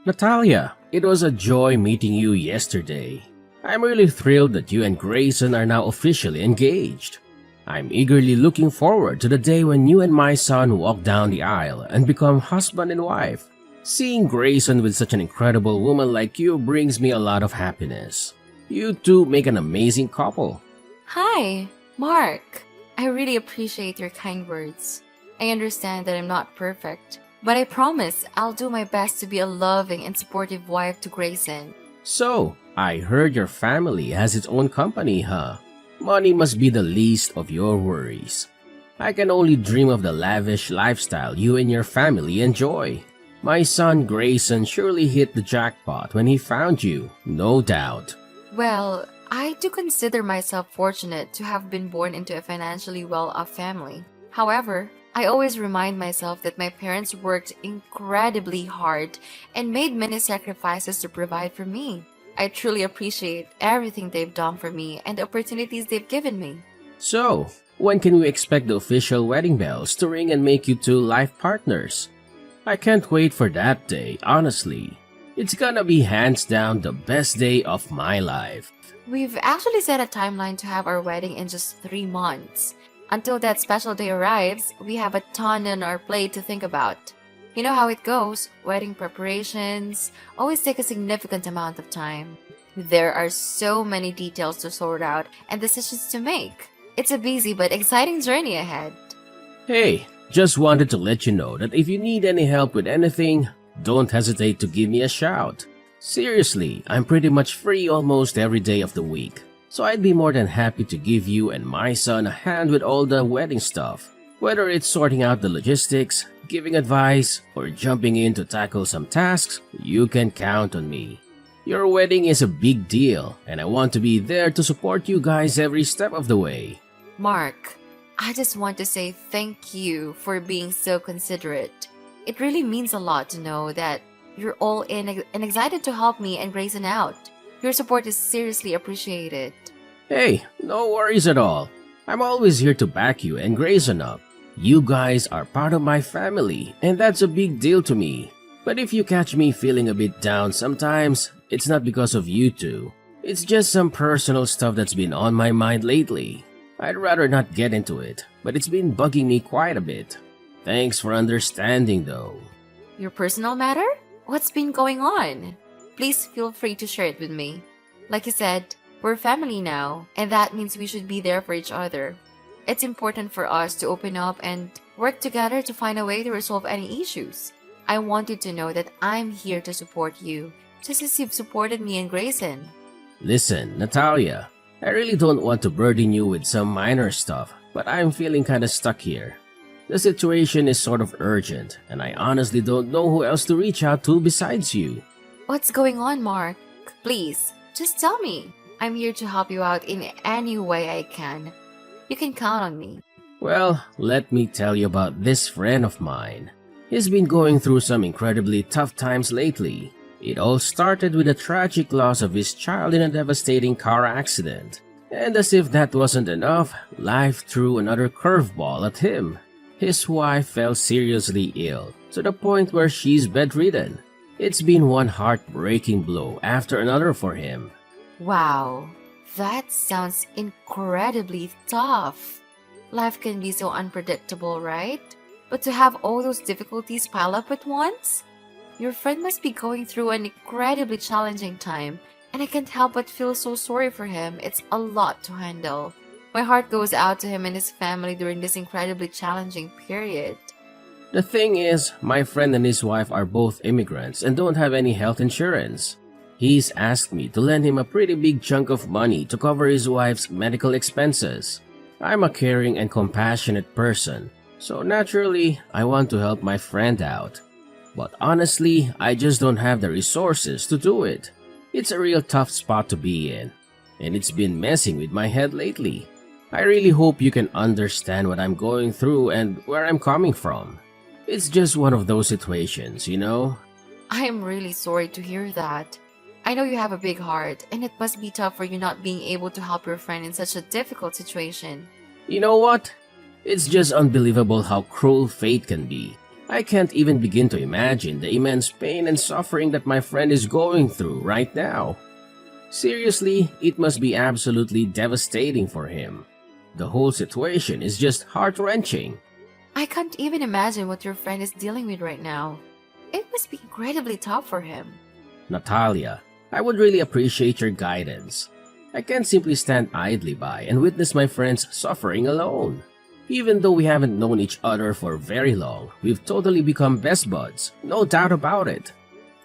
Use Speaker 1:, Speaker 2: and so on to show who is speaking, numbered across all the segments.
Speaker 1: Natalia, it was a joy meeting you yesterday. I'm really thrilled that you and Grayson are now officially engaged. I'm eagerly looking forward to the day when you and my son walk down the aisle and become husband and wife. Seeing Grayson with such an incredible woman like you brings me a lot of happiness. You two make an amazing couple.
Speaker 2: Hi, Mark. I really appreciate your kind words. I understand that I'm not perfect, but I promise I'll do my best to be a loving and supportive wife to Grayson.
Speaker 1: So, I heard your family has its own company, huh? Money must be the least of your worries. I can only dream of the lavish lifestyle you and your family enjoy. My son Grayson surely hit the jackpot when he found you, no doubt.
Speaker 2: Well, I do consider myself fortunate to have been born into a financially well-off family. However, I always remind myself that my parents worked incredibly hard and made many sacrifices to provide for me. I truly appreciate everything they've done for me and the opportunities they've given me.
Speaker 1: So, when can we expect the official wedding bells to ring and make you two life partners? I can't wait for that day, honestly. It's gonna be hands down the best day of my life.
Speaker 2: We've actually set a timeline to have our wedding in just 3 months. Until that special day arrives, we have a ton on our plate to think about. You know how it goes, wedding preparations always take a significant amount of time. There are so many details to sort out and decisions to make. It's a busy but exciting journey ahead.
Speaker 1: Hey, just wanted to let you know that if you need any help with anything, don't hesitate to give me a shout. Seriously, I'm pretty much free almost every day of the week, so I'd be more than happy to give you and my son a hand with all the wedding stuff. Whether it's sorting out the logistics, giving advice, or jumping in to tackle some tasks, you can count on me. Your wedding is a big deal, and I want to be there to support you guys every step of the way.
Speaker 2: Mark, I just want to say thank you for being so considerate. It really means a lot to know that you're all in and excited to help me and Grayson out. Your support is seriously appreciated.
Speaker 1: Hey, no worries at all. I'm always here to back you and Grayson up. You guys are part of my family, and that's a big deal to me. But if you catch me feeling a bit down sometimes, it's not because of you two. It's just some personal stuff that's been on my mind lately. I'd rather not get into it, but it's been bugging me quite a bit. Thanks for understanding though.
Speaker 2: Your personal matter? What's been going on? Please feel free to share it with me. Like you said, we're family now, and that means we should be there for each other. It's important for us to open up and work together to find a way to resolve any issues. I want you to know that I'm here to support you, just as you've supported me and Grayson.
Speaker 1: Listen, Natalia, I really don't want to burden you with some minor stuff, but I'm feeling kinda stuck here. The situation is sort of urgent, and I honestly don't know who else to reach out to besides you.
Speaker 2: What's going on, Mark? Please, just tell me. I'm here to help you out in any way I can. You can count on me.
Speaker 1: Well, let me tell you about this friend of mine. He's been going through some incredibly tough times lately. It all started with the tragic loss of his child in a devastating car accident. And as if that wasn't enough, life threw another curveball at him. His wife fell seriously ill, to the point where she's bedridden. It's been one heartbreaking blow after another for him.
Speaker 2: Wow, that sounds incredibly tough. Life can be so unpredictable, right? But to have all those difficulties pile up at once? Your friend must be going through an incredibly challenging time, and I can't help but feel so sorry for him. It's a lot to handle. My heart goes out to him and his family during this incredibly challenging period.
Speaker 1: The thing is, my friend and his wife are both immigrants and don't have any health insurance. He's asked me to lend him a pretty big chunk of money to cover his wife's medical expenses. I'm a caring and compassionate person, so naturally, I want to help my friend out. But honestly, I just don't have the resources to do it. It's a real tough spot to be in, and it's been messing with my head lately. I really hope you can understand what I'm going through and where I'm coming from. It's just one of those situations, you know?
Speaker 2: I am really sorry to hear that. I know you have a big heart, and it must be tough for you not being able to help your friend in such a difficult situation.
Speaker 1: You know what? It's just unbelievable how cruel fate can be. I can't even begin to imagine the immense pain and suffering that my friend is going through right now. Seriously, it must be absolutely devastating for him. The whole situation is just heart-wrenching.
Speaker 2: I can't even imagine what your friend is dealing with right now. It must be incredibly tough for him.
Speaker 1: Natalia, I would really appreciate your guidance. I can't simply stand idly by and witness my friends suffering alone. Even though we haven't known each other for very long, we've totally become best buds, no doubt about it.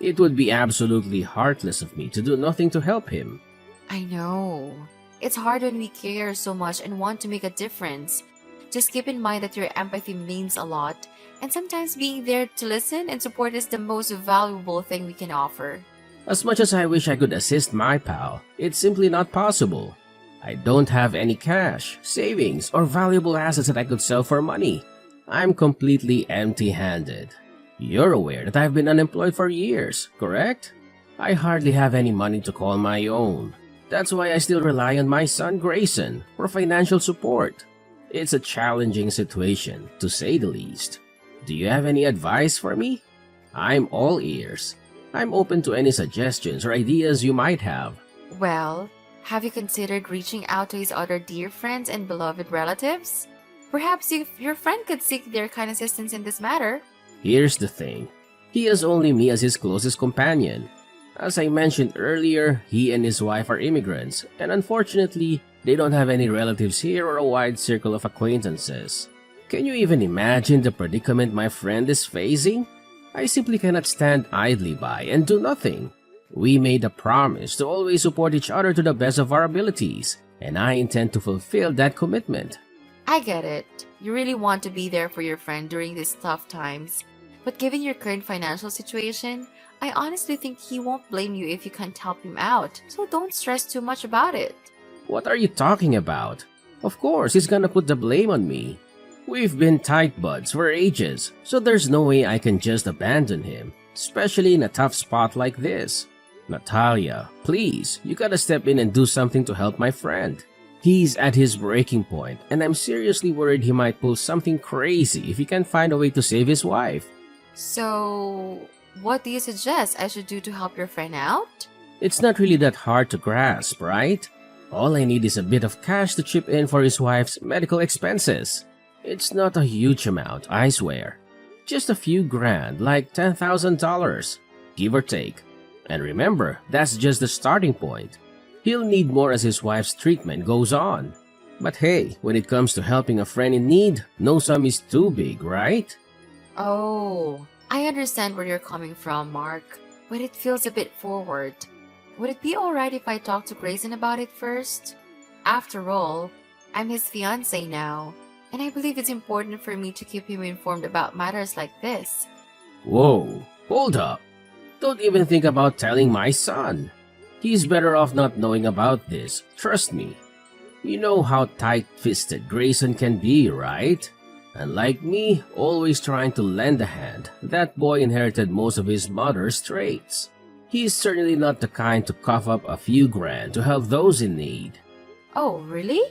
Speaker 1: It would be absolutely heartless of me to do nothing to help him.
Speaker 2: I know. It's hard when we care so much and want to make a difference. Just keep in mind that your empathy means a lot, and sometimes being there to listen and support is the most valuable thing we can offer.
Speaker 1: As much as I wish I could assist my pal, it's simply not possible. I don't have any cash, savings, or valuable assets that I could sell for money. I'm completely empty-handed. You're aware that I've been unemployed for years, correct? I hardly have any money to call my own. That's why I still rely on my son Grayson for financial support. It's a challenging situation, to say the least. Do you have any advice for me? I'm all ears. I'm open to any suggestions or ideas you might have.
Speaker 2: Well, have you considered reaching out to his other dear friends and beloved relatives? Perhaps your friend could seek their kind assistance in this matter.
Speaker 1: Here's the thing. He has only me as his closest companion. As I mentioned earlier, he and his wife are immigrants, and unfortunately, they don't have any relatives here or a wide circle of acquaintances. Can you even imagine the predicament my friend is facing? I simply cannot stand idly by and do nothing. We made a promise to always support each other to the best of our abilities, and I intend to fulfill that commitment.
Speaker 2: I get it. You really want to be there for your friend during these tough times. But given your current financial situation, I honestly think he won't blame you if you can't help him out, so don't stress too much about it.
Speaker 1: What are you talking about? Of course, he's gonna put the blame on me. We've been tight buds for ages, so there's no way I can just abandon him, especially in a tough spot like this. Natalia, please, you gotta step in and do something to help my friend. He's at his breaking point, and I'm seriously worried he might pull something crazy if he can't find a way to save his wife.
Speaker 2: So, what do you suggest I should do to help your friend out?
Speaker 1: It's not really that hard to grasp, right? All I need is a bit of cash to chip in for his wife's medical expenses. It's not a huge amount, I swear. Just a few grand, like $10,000, give or take. And remember, that's just the starting point. He'll need more as his wife's treatment goes on. But hey, when it comes to helping a friend in need, no sum is too big, right?
Speaker 2: Oh, I understand where you're coming from, Mark, but it feels a bit forward. Would it be alright if I talk to Grayson about it first? After all, I'm his fiancé now, and I believe it's important for me to keep him informed about matters like this.
Speaker 1: Whoa, hold up. Don't even think about telling my son. He's better off not knowing about this, trust me. You know how tight-fisted Grayson can be, right? Unlike me, always trying to lend a hand, that boy inherited most of his mother's traits. He's certainly not the kind to cough up a few grand to help those in need.
Speaker 2: Oh, really?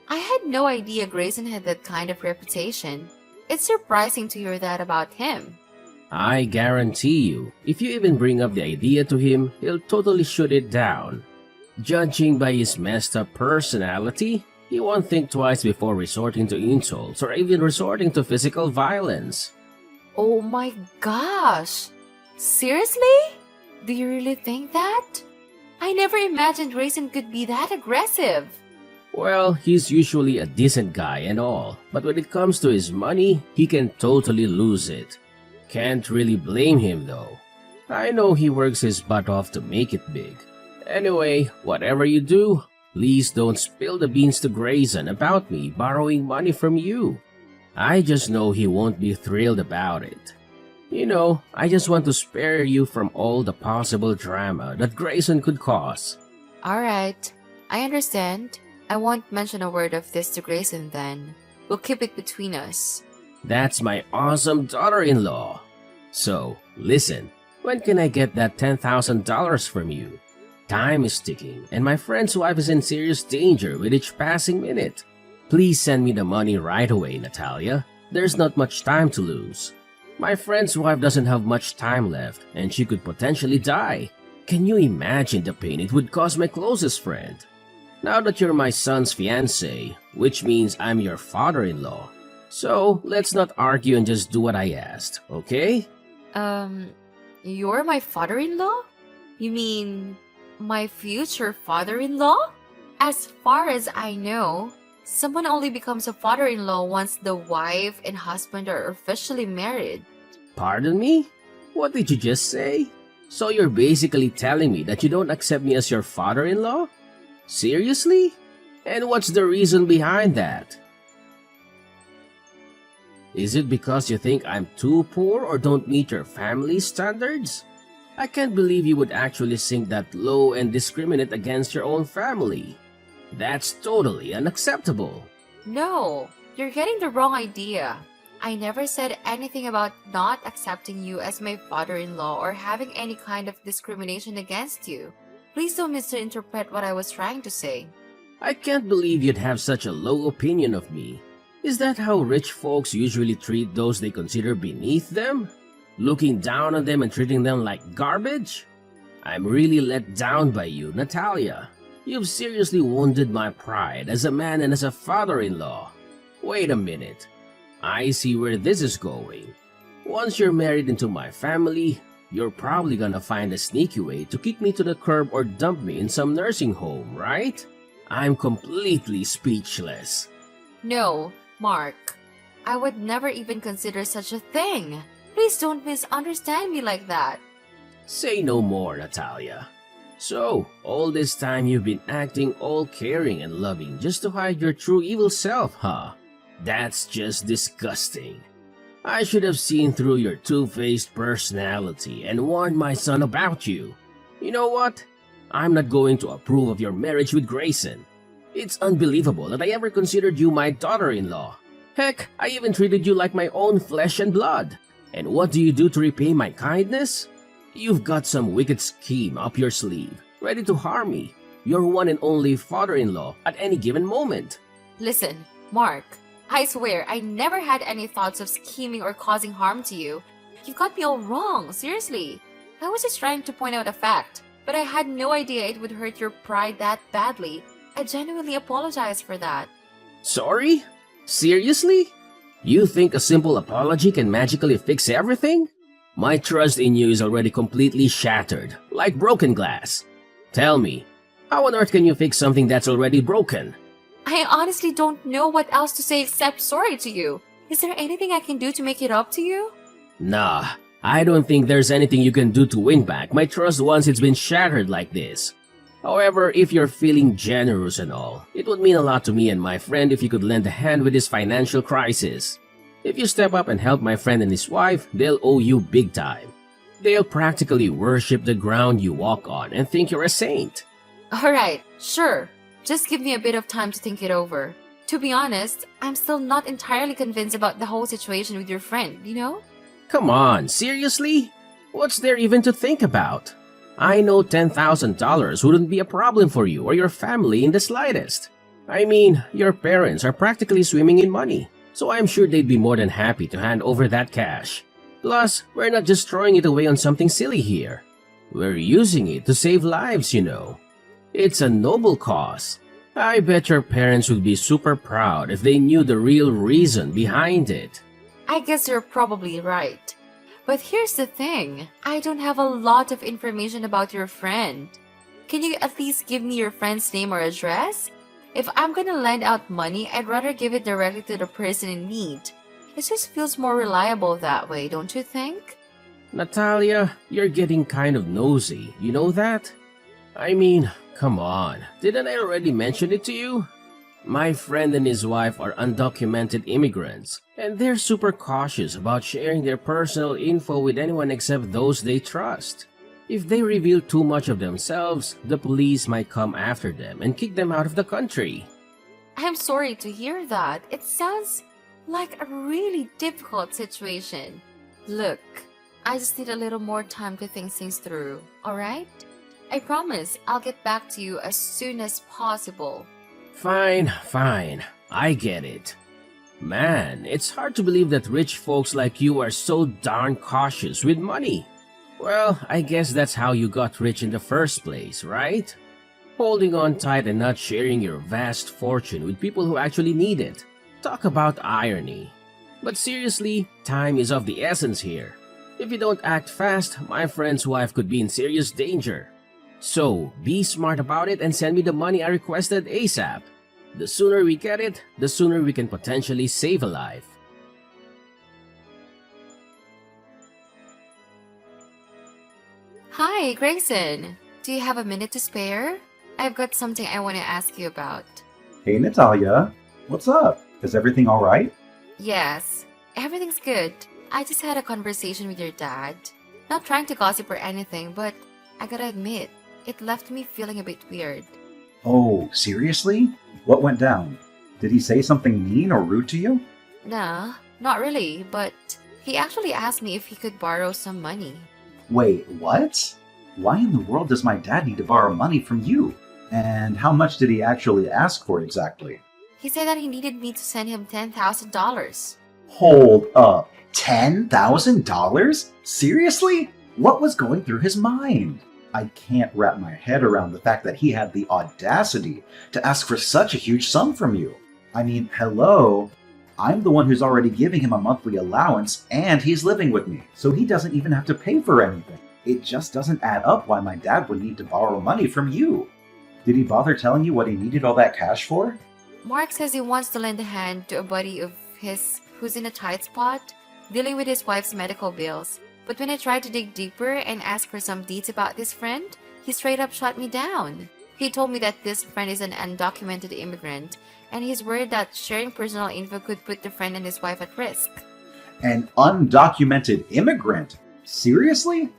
Speaker 2: I had no idea Grayson had that kind of reputation. It's surprising to hear that about him.
Speaker 1: I guarantee you, if you even bring up the idea to him, he'll totally shoot it down. Judging by his messed up personality, he won't think twice before resorting to insults or even resorting to physical violence.
Speaker 2: Oh my gosh! Seriously? Do you really think that? I never imagined Grayson could be that aggressive.
Speaker 1: Well, he's usually a decent guy and all, but when it comes to his money, he can totally lose it. Can't really blame him though. I know he works his butt off to make it big. Anyway, whatever you do, please don't spill the beans to Grayson about me borrowing money from you. I just know he won't be thrilled about it. You know, I just want to spare you from all the possible drama that Grayson could cause.
Speaker 2: Alright, I understand. I won't mention a word of this to Grayson then. We'll keep it between us.
Speaker 1: That's my awesome daughter-in-law. So, listen, when can I get that $10,000 from you? Time is ticking, and my friend's wife is in serious danger with each passing minute. Please send me the money right away, Natalia. There's not much time to lose. My friend's wife doesn't have much time left, and she could potentially die. Can you imagine the pain it would cause my closest friend? Now that you're my son's fiancé, which means I'm your father-in-law. So, let's not argue and just do what I asked, okay?
Speaker 2: You're my father-in-law? You mean my future father-in-law? As far as I know, someone only becomes a father-in-law once the wife and husband are officially married.
Speaker 1: Pardon me? What did you just say? So you're basically telling me that you don't accept me as your father-in-law? Seriously? And what's the reason behind that? Is it because you think I'm too poor or don't meet your family standards? I can't believe you would actually sink that low and discriminate against your own family. That's totally unacceptable.
Speaker 2: No, you're getting the wrong idea. I never said anything about not accepting you as my father-in-law or having any kind of discrimination against you. Please don't misinterpret what I was trying to say.
Speaker 1: I can't believe you'd have such a low opinion of me. Is that how rich folks usually treat those they consider beneath them? Looking down on them and treating them like garbage? I'm really let down by you, Natalia. You've seriously wounded my pride as a man and as a father-in-law. Wait a minute. I see where this is going. Once you're married into my family, you're probably gonna find a sneaky way to kick me to the curb or dump me in some nursing home, right? I'm completely speechless.
Speaker 2: No, Mark. I would never even consider such a thing. Please don't misunderstand me like that.
Speaker 1: Say no more, Natalia. So, all this time you've been acting all caring and loving just to hide your true evil self, huh? That's just disgusting. I should have seen through your two-faced personality and warned my son about you. You know what? I'm not going to approve of your marriage with Grayson. It's unbelievable that I ever considered you my daughter-in-law. Heck, I even treated you like my own flesh and blood. And what do you do to repay my kindness? You've got some wicked scheme up your sleeve, ready to harm me, your one and only father-in-law, at any given moment.
Speaker 2: Listen, Mark, I swear I never had any thoughts of scheming or causing harm to you. You've got me all wrong, seriously. I was just trying to point out a fact, but I had no idea it would hurt your pride that badly. I genuinely apologize for that.
Speaker 1: Sorry? Seriously? You think a simple apology can magically fix everything? My trust in you is already completely shattered, like broken glass. Tell me, how on earth can you fix something that's already broken?
Speaker 2: I honestly don't know what else to say except sorry to you. Is there anything I can do to make it up to you?
Speaker 1: Nah, I don't think there's anything you can do to win back my trust once it's been shattered like this. However, if you're feeling generous and all, it would mean a lot to me and my friend if you could lend a hand with this financial crisis. If you step up and help my friend and his wife, they'll owe you big time. They'll practically worship the ground you walk on and think you're a saint.
Speaker 2: Alright, sure. Just give me a bit of time to think it over. To be honest, I'm still not entirely convinced about the whole situation with your friend, you know?
Speaker 1: Come on, seriously? What's there even to think about? I know $10,000 wouldn't be a problem for you or your family in the slightest. I mean, your parents are practically swimming in money, so I'm sure they'd be more than happy to hand over that cash. Plus, we're not just throwing it away on something silly here. We're using it to save lives, you know. It's a noble cause. I bet your parents would be super proud if they knew the real reason behind it.
Speaker 2: I guess you're probably right. But here's the thing, I don't have a lot of information about your friend. Can you at least give me your friend's name or address? If I'm gonna lend out money, I'd rather give it directly to the person in need. It just feels more reliable that way, don't you think?
Speaker 1: Natalia, you're getting kind of nosy, you know that? I mean, come on, didn't I already mention it to you? My friend and his wife are undocumented immigrants, and they're super cautious about sharing their personal info with anyone except those they trust. If they reveal too much of themselves, the police might come after them and kick them out of the country.
Speaker 2: I'm sorry to hear that. It sounds like a really difficult situation. Look, I just need a little more time to think things through, alright? I promise I'll get back to you as soon as possible.
Speaker 1: Fine, I get it. Man, it's hard to believe that rich folks like you are so darn cautious with money. Well, I guess that's how you got rich in the first place, right? Holding on tight and not sharing your vast fortune with people who actually need it. Talk about irony. But seriously, time is of the essence here. If you don't act fast, my friend's wife could be in serious danger. So, be smart about it and send me the money I requested ASAP. The sooner we get it, the sooner we can potentially save a life.
Speaker 2: Hi, Grayson. Do you have a minute to spare? I've got something I want to ask you about.
Speaker 3: Hey Natalia, what's up? Is everything alright?
Speaker 2: Yes, everything's good. I just had a conversation with your dad. Not trying to gossip or anything, but I gotta admit, it left me feeling a bit weird.
Speaker 3: Oh, seriously? What went down? Did he say something mean or rude to you?
Speaker 2: Nah, not really, but he actually asked me if he could borrow some money.
Speaker 3: Wait, what? Why in the world does my dad need to borrow money from you? And how much did he actually ask for exactly?
Speaker 2: He said that he needed me to send him $10,000.
Speaker 3: Hold up. $10,000? Seriously? What was going through his mind? I can't wrap my head around the fact that he had the audacity to ask for such a huge sum from you. I mean, hello? I'm the one who's already giving him a monthly allowance and he's living with me, so he doesn't even have to pay for anything. It just doesn't add up why my dad would need to borrow money from you. Did he bother telling you what he needed all that cash for?
Speaker 2: Mark says he wants to lend a hand to a buddy of his who's in a tight spot, dealing with his wife's medical bills. But when I tried to dig deeper and ask for some deeds about this friend, he straight up shut me down. He told me that this friend is an undocumented immigrant, and he's worried that sharing personal info could put the friend and his wife at risk.
Speaker 3: An undocumented immigrant? Seriously?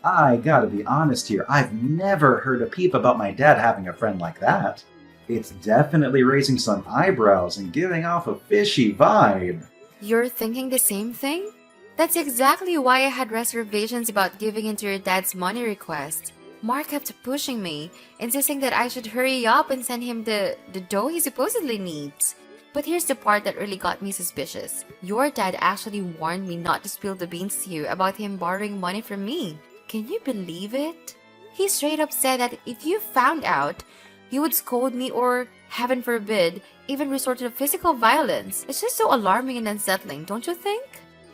Speaker 3: I gotta be honest here, I've never heard a peep about my dad having a friend like that. It's definitely raising some eyebrows and giving off a fishy vibe.
Speaker 2: You're thinking the same thing? That's exactly why I had reservations about giving into your dad's money request. Mark kept pushing me, insisting that I should hurry up and send him the dough he supposedly needs. But here's the part that really got me suspicious. Your dad actually warned me not to spill the beans to you about him borrowing money from me. Can you believe it? He straight up said that if you found out, you would scold me or, heaven forbid, even resort to physical violence. It's just so alarming and unsettling, don't you think?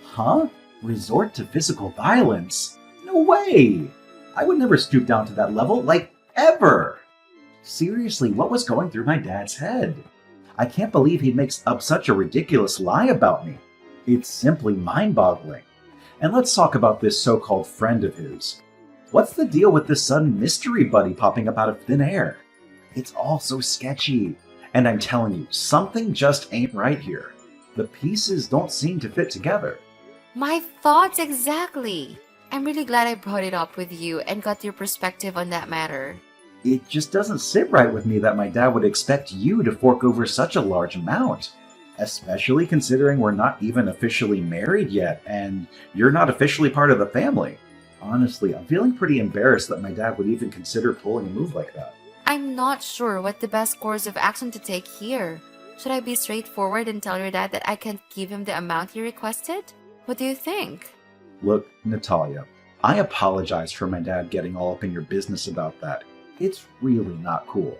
Speaker 3: Huh? Resort to physical violence? No way! I would never stoop down to that level, like, ever! Seriously, what was going through my dad's head? I can't believe he makes up such a ridiculous lie about me. It's simply mind-boggling. And let's talk about this so-called friend of his. What's the deal with this sudden mystery buddy popping up out of thin air? It's all so sketchy. And I'm telling you, something just ain't right here. The pieces don't seem to fit together.
Speaker 2: My thoughts exactly. I'm really glad I brought it up with you and got your perspective on that matter.
Speaker 3: It just doesn't sit right with me that my dad would expect you to fork over such a large amount. Especially considering we're not even officially married yet, and you're not officially part of the family. Honestly, I'm feeling pretty embarrassed that my dad would even consider pulling a move like that.
Speaker 2: I'm not sure what the best course of action to take here. Should I be straightforward and tell your dad that I can't give him the amount he requested? What do you think?
Speaker 3: Look, Natalia, I apologize for my dad getting all up in your business about that. It's really not cool.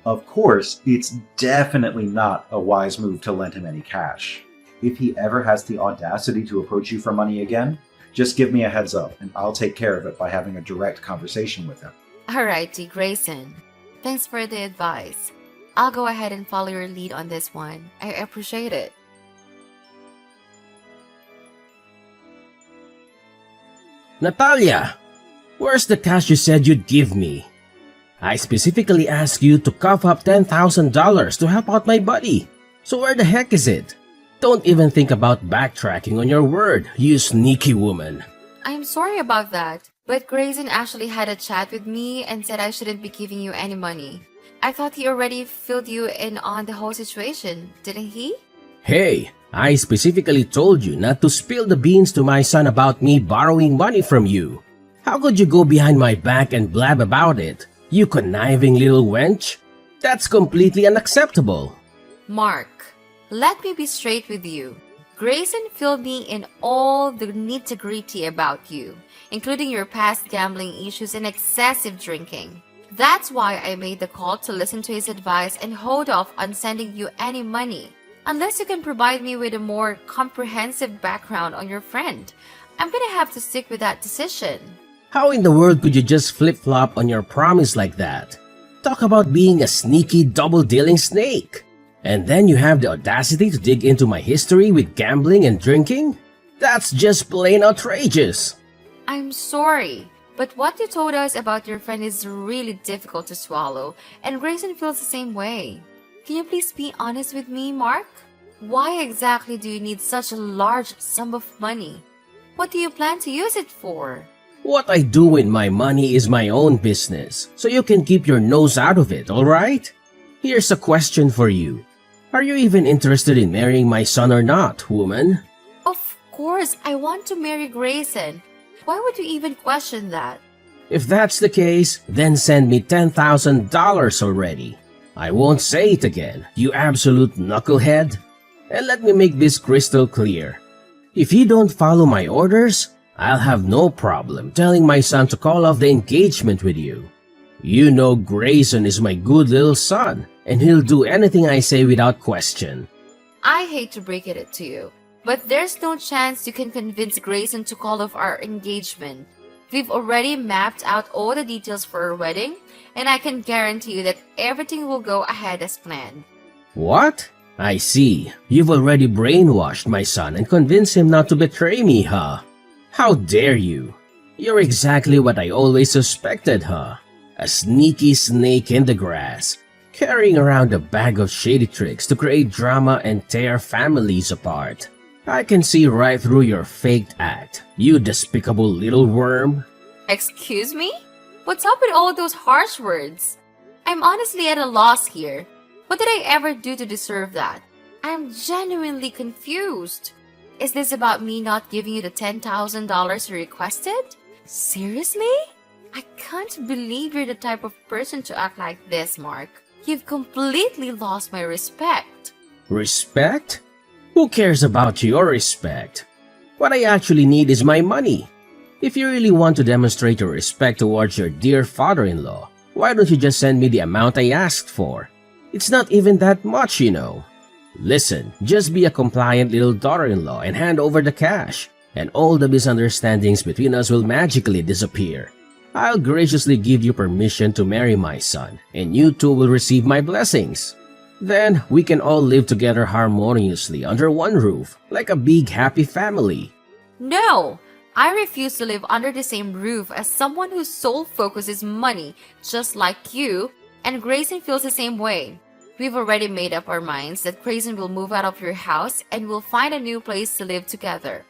Speaker 3: Of course, it's definitely not a wise move to lend him any cash. If he ever has the audacity to approach you for money again, just give me a heads up and I'll take care of it by having a direct conversation with him.
Speaker 2: Alrighty, Grayson. Thanks for the advice. I'll go ahead and follow your lead on this one. I appreciate it.
Speaker 1: Natalia! Where's the cash you said you'd give me? I specifically asked you to cough up $10,000 to help out my buddy. So where the heck is it? Don't even think about backtracking on your word, you sneaky woman.
Speaker 2: I'm sorry about that, but Grayson actually had a chat with me and said I shouldn't be giving you any money. I thought he already filled you in on the whole situation, didn't he?
Speaker 1: Hey, I specifically told you not to spill the beans to my son about me borrowing money from you. How could you go behind my back and blab about it, you conniving little wench? That's completely unacceptable.
Speaker 2: Mark, Let me be straight with you. Grayson filled me in all the nitty-gritty about you, including your past gambling issues and excessive drinking. That's why I made the call to listen to his advice and hold off on sending you any money. Unless you can provide me with a more comprehensive background on your friend, I'm gonna have to stick with that decision.
Speaker 1: How in the world could you just flip-flop on your promise like that? Talk about being a sneaky double-dealing snake. And then you have the audacity to dig into my history with gambling and drinking? That's just plain outrageous.
Speaker 2: I'm sorry, but what you told us about your friend is really difficult to swallow, and Grayson feels the same way. Can you please be honest with me, Mark? Why exactly do you need such a large sum of money? What do you plan to use it for?
Speaker 1: What I do with my money is my own business, so you can keep your nose out of it, alright? Here's a question for you. Are you even interested in marrying my son or not, woman?
Speaker 2: Of course, I want to marry Grayson. Why would you even question that?
Speaker 1: If that's the case, then send me $10,000 already. I won't say it again, you absolute knucklehead. And let me make this crystal clear. If you don't follow my orders, I'll have no problem telling my son to call off the engagement with you. You know Grayson is my good little son, and he'll do anything I say without question.
Speaker 2: I hate to break it to you, but there's no chance you can convince Grayson to call off our engagement. We've already mapped out all the details for our wedding, and I can guarantee you that everything will go ahead as planned.
Speaker 1: What? I see. You've already brainwashed my son and convinced him not to betray me, huh? How dare you? You're exactly what I always suspected, huh? A sneaky snake in the grass, carrying around a bag of shady tricks to create drama and tear families apart. I can see right through your faked act, you despicable little worm.
Speaker 2: Excuse me? What's up with all those harsh words? I'm honestly at a loss here. What did I ever do to deserve that? I'm genuinely confused. Is this about me not giving you the $10,000 you requested? Seriously? I can't believe you're the type of person to act like this, Mark. You've completely lost my respect.
Speaker 1: Respect? Who cares about your respect? What I actually need is my money. If you really want to demonstrate your respect towards your dear father-in-law, why don't you just send me the amount I asked for? It's not even that much, you know. Listen, just be a compliant little daughter-in-law and hand over the cash, and all the misunderstandings between us will magically disappear. I'll graciously give you permission to marry my son, and you two will receive my blessings. Then we can all live together harmoniously under one roof, like a big happy family.
Speaker 2: No! I refuse to live under the same roof as someone whose sole focus is money, just like you, and Grayson feels the same way. We've already made up our minds that Grayson will move out of your house and we'll find a new place to live together.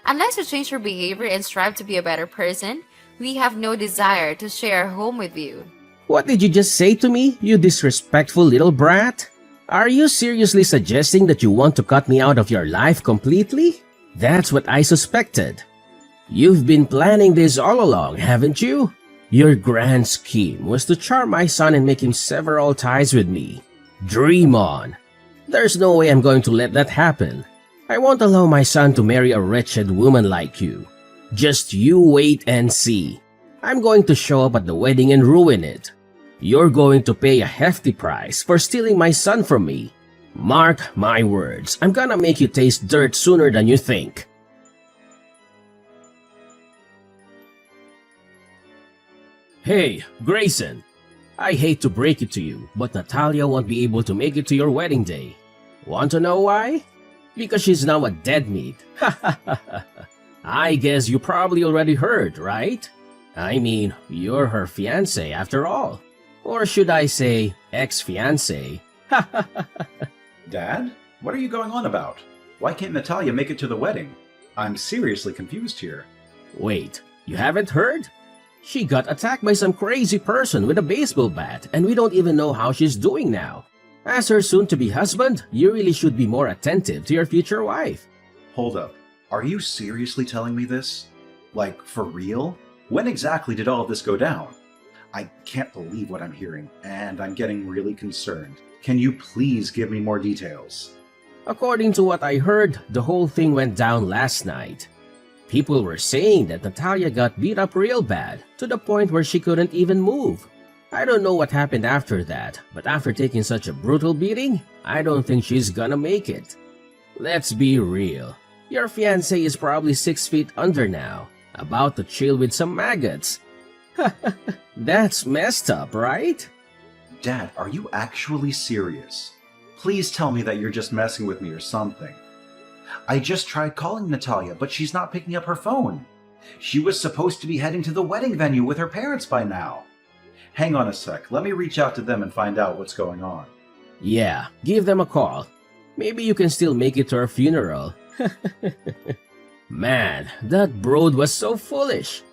Speaker 2: Unless you change your behavior and strive to be a better person, we have no desire to share a home with you.
Speaker 1: What did you just say to me, you disrespectful little brat? Are you seriously suggesting that you want to cut me out of your life completely? That's what I suspected. You've been planning this all along, haven't you? Your grand scheme was to charm my son and make him sever all ties with me. Dream on. There's no way I'm going to let that happen. I won't allow my son to marry a wretched woman like you. Just you wait and see. I'm going to show up at the wedding and ruin it. You're going to pay a hefty price for stealing my son from me. Mark my words, I'm gonna make you taste dirt sooner than you think. Hey, Grayson. I hate to break it to you, but Natalia won't be able to make it to your wedding day. Want to know why? Because she's now a dead meat. I guess you probably already heard, right? I mean, you're her fiancé after all. Or should I say, ex-fiancé?
Speaker 3: Dad, what are you going on about? Why can't Natalia make it to the wedding? I'm seriously confused here.
Speaker 1: Wait, you haven't heard? She got attacked by some crazy person with a baseball bat, and we don't even know how she's doing now. As her soon-to-be husband, you really should be more attentive to your future wife.
Speaker 3: Hold up. Are you seriously telling me this? Like, for real? When exactly did all of this go down? I can't believe what I'm hearing, and I'm getting really concerned. Can you please give me more details?
Speaker 1: According to what I heard, the whole thing went down last night. People were saying that Natalia got beat up real bad, to the point where she couldn't even move. I don't know what happened after that, but after taking such a brutal beating, I don't think she's gonna make it. Let's be real. Your fiancé is probably 6 feet under now, about to chill with some maggots. That's messed up, right?
Speaker 3: Dad, are you actually serious? Please tell me that you're just messing with me or something. I just tried calling Natalia, but she's not picking up her phone. She was supposed to be heading to the wedding venue with her parents by now. Hang on a sec, let me reach out to them and find out what's going on.
Speaker 1: Yeah, give them a call. Maybe you can still make it to her funeral. Man, that broad was so foolish.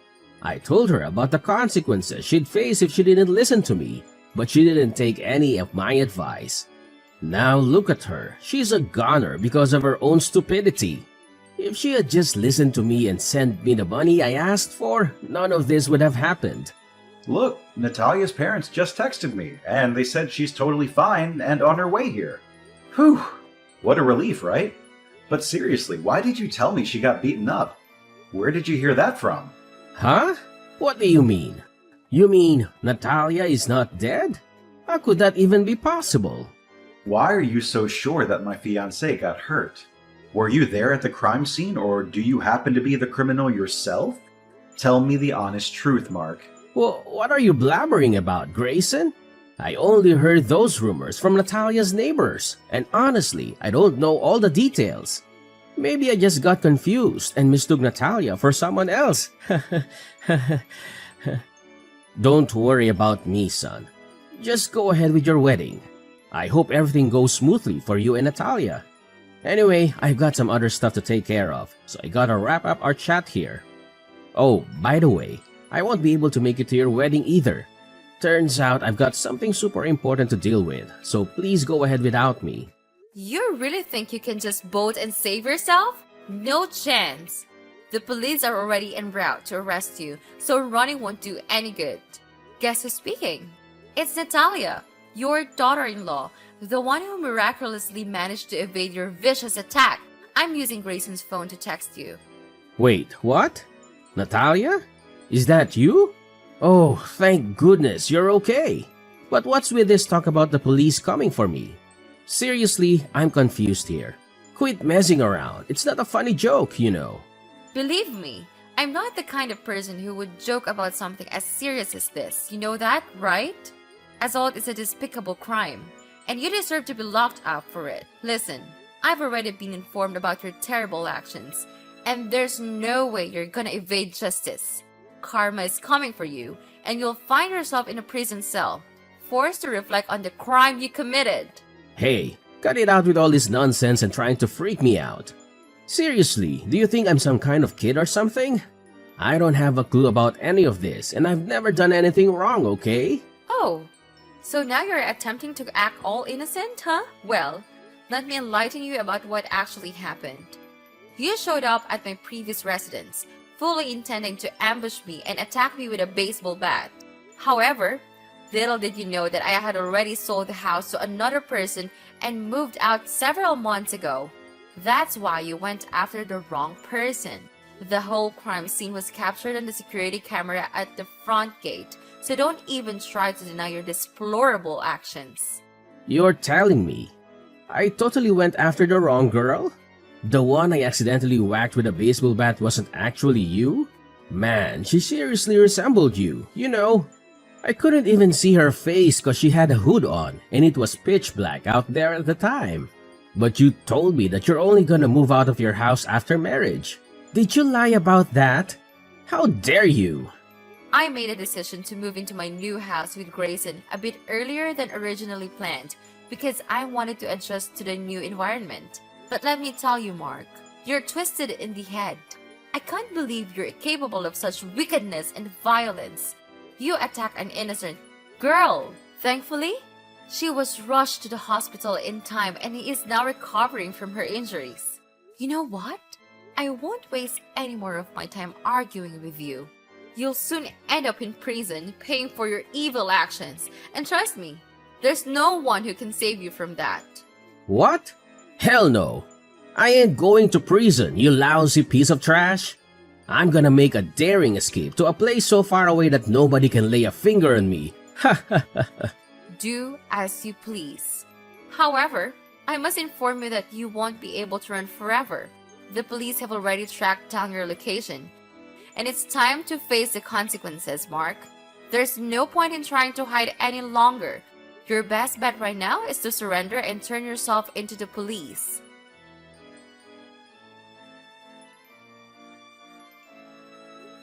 Speaker 1: I told her about the consequences she'd face if she didn't listen to me, but she didn't take any of my advice. Now look at her, she's a goner because of her own stupidity. If she had just listened to me and sent me the money I asked for, none of this would have happened.
Speaker 3: Look, Natalia's parents just texted me, and they said she's totally fine and on her way here. Whew, what a relief, right? But seriously, why did you tell me she got beaten up? Where did you hear that from?
Speaker 1: Huh? What do you mean? You mean Natalia is not dead? How could that even be possible?
Speaker 3: Why are you so sure that my fiancé got hurt? Were you there at the crime scene, or do you happen to be the criminal yourself? Tell me the honest truth, Mark.
Speaker 1: Well, what are you blabbering about, Grayson? I only heard those rumors from Natalia's neighbors, and honestly, I don't know all the details. Maybe I just got confused and mistook Natalia for someone else. Don't worry about me, son. Just go ahead with your wedding. I hope everything goes smoothly for you and Natalia. Anyway, I've got some other stuff to take care of, so I gotta wrap up our chat here. Oh, by the way, I won't be able to make it to your wedding either. Turns out I've got something super important to deal with, so please go ahead without me.
Speaker 2: You really think you can just bolt and save yourself? No chance. The police are already en route to arrest you, so running won't do any good. Guess who's speaking? It's Natalia, your daughter-in-law, the one who miraculously managed to evade your vicious attack. I'm using Grayson's phone to text you.
Speaker 1: Wait, what? Natalia? Is that you? Oh, thank goodness you're okay. But what's with this talk about the police coming for me? Seriously, I'm confused here. Quit messing around. It's not a funny joke, you know.
Speaker 2: Believe me, I'm not the kind of person who would joke about something as serious as this. You know that, right? Assault is a despicable crime, and you deserve to be locked up for it. Listen, I've already been informed about your terrible actions, and there's no way you're gonna evade justice. Karma is coming for you, and you'll find yourself in a prison cell, forced to reflect on the crime you committed.
Speaker 1: Hey, cut it out with all this nonsense and trying to freak me out. Seriously, do you think I'm some kind of kid or something? I don't have a clue about any of this, and I've never done anything wrong, okay?
Speaker 2: Oh, so now you're attempting to act all innocent, huh? Well, let me enlighten you about what actually happened. You showed up at my previous residence, fully intending to ambush me and attack me with a baseball bat. However, little did you know that I had already sold the house to another person and moved out several months ago. That's why you went after the wrong person. The whole crime scene was captured on the security camera at the front gate, so don't even try to deny your deplorable actions.
Speaker 1: You're telling me I totally went after the wrong girl? The one I accidentally whacked with a baseball bat wasn't actually you? Man, she seriously resembled you, you know. I couldn't even see her face cause she had a hood on and it was pitch black out there at the time. But you told me that you're only gonna move out of your house after marriage. Did you lie about that? How dare you?
Speaker 2: I made a decision to move into my new house with Grayson a bit earlier than originally planned because I wanted to adjust to the new environment. But let me tell you, Mark, you're twisted in the head. I can't believe you're capable of such wickedness and violence. You attacked an innocent girl. Thankfully, she was rushed to the hospital in time and is now recovering from her injuries. You know what? I won't waste any more of my time arguing with you. You'll soon end up in prison paying for your evil actions. And trust me, there's no one who can save you from that.
Speaker 1: What? Hell no! I ain't going to prison, you lousy piece of trash! I'm gonna make a daring escape to a place so far away that nobody can lay a finger on me. Ha ha ha!
Speaker 2: Do as you please. However, I must inform you that you won't be able to run forever. The police have already tracked down your location. And it's time to face the consequences, Mark. There's no point in trying to hide any longer. Your best bet right now is to surrender and turn yourself into the police.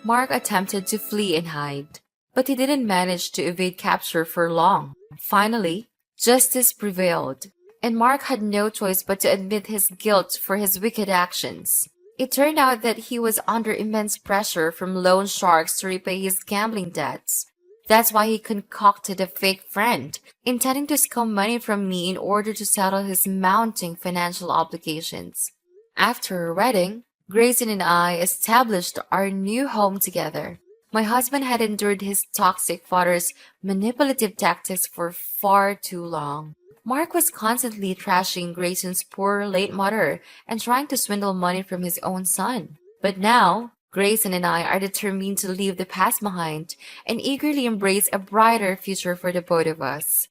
Speaker 2: Mark attempted to flee and hide, but he didn't manage to evade capture for long. Finally, justice prevailed, and Mark had no choice but to admit his guilt for his wicked actions. It turned out that he was under immense pressure from loan sharks to repay his gambling debts. That's why he concocted a fake friend, intending to scum money from me in order to settle his mounting financial obligations. After our wedding, Grayson and I established our new home together. My husband had endured his toxic father's manipulative tactics for far too long. Mark was constantly trashing Grayson's poor late mother and trying to swindle money from his own son. But now, Grayson and I are determined to leave the past behind and eagerly embrace a brighter future for the both of us.